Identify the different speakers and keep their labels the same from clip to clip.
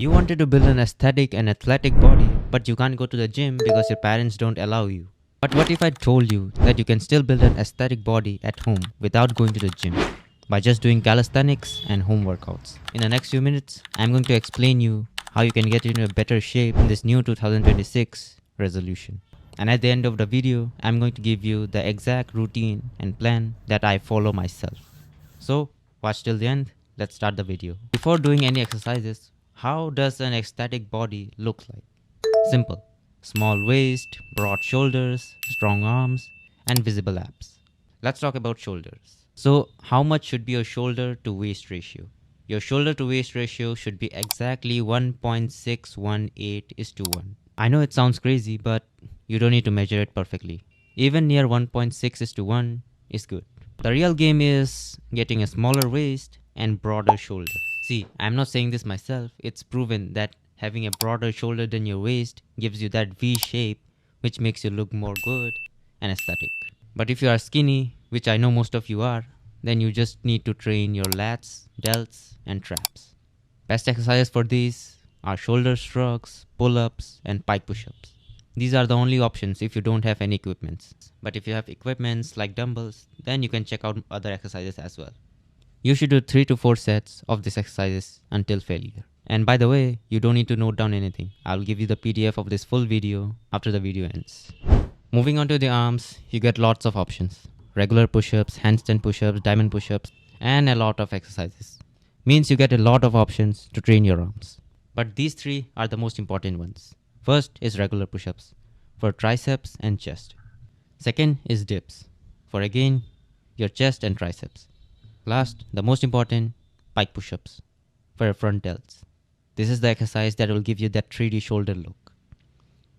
Speaker 1: You wanted to build an aesthetic and athletic body, but you can't go to the gym because your parents don't allow you. But what if I told you that you can still build an aesthetic body at home without going to the gym by just doing calisthenics and home workouts? In the next few minutes, I'm going to explain you how you can get into a better shape in this new 2026 resolution. And at the end of the video, I'm going to give you the exact routine and plan that I follow myself. So watch till the end. Let's start the video. Before doing any exercises, how does an aesthetic body look like? Simple. Small waist, broad shoulders, strong arms, and visible abs. Let's talk about shoulders. So how much should be your shoulder to waist ratio? Your shoulder to waist ratio should be exactly 1.618:1. I know it sounds crazy, but you don't need to measure it perfectly. Even near 1.6:1 is good. The real game is getting a smaller waist and broader shoulders. See, I'm not saying this myself. It's proven that having a broader shoulder than your waist gives you that V shape, which makes you look more good and aesthetic. But if you are skinny, which I know most of you are, then you just need to train your lats, delts, and traps. Best exercises for these are shoulder shrugs, pull-ups, and pike push-ups. These are the only options if you don't have any equipments. But if you have equipments like dumbbells, then you can check out other exercises as well. You should do 3 to 4 sets of these exercises until failure. And by the way, you don't need to note down anything. I'll give you the PDF of this full video after the video ends. Moving on to the arms, you get lots of options. Regular push-ups, handstand push-ups, diamond push-ups, and a lot of exercises. Means you get a lot of options to train your arms. But these three are the most important ones. First is regular push-ups for triceps and chest. Second is dips for again your chest and triceps. Last, the most important, pike push-ups for your front delts. This is the exercise that will give you that 3D shoulder look.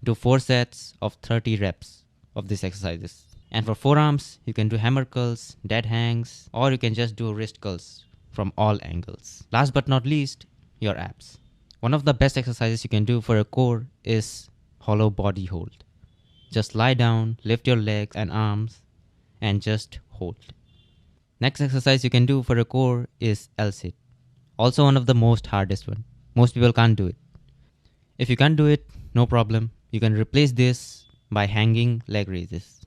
Speaker 1: Do 4 sets of 30 reps of these exercises. And for forearms, you can do hammer curls, dead hangs, or you can just do wrist curls from all angles. Last but not least, your abs. One of the best exercises you can do for your core is hollow body hold. Just lie down, lift your legs and arms, and just hold. Next exercise you can do for your core is L-sit. Also one of the most hardest one. Most people can't do it. If you can't do it, no problem. You can replace this by hanging leg raises.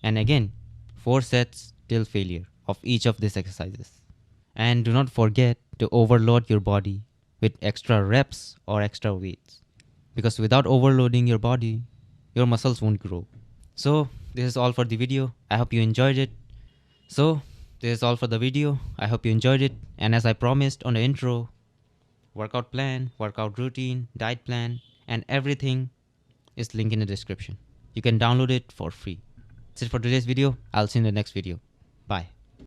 Speaker 1: And again, 4 sets till failure of each of these exercises. And do not forget to overload your body with extra reps or extra weights. Because without overloading your body, your muscles won't grow. So this is all for the video. I hope you enjoyed it. And as I promised on the intro, workout plan, workout routine, diet plan, and everything is linked in the description. You can download it for free. That's it for today's video. I'll see you in the next video. Bye.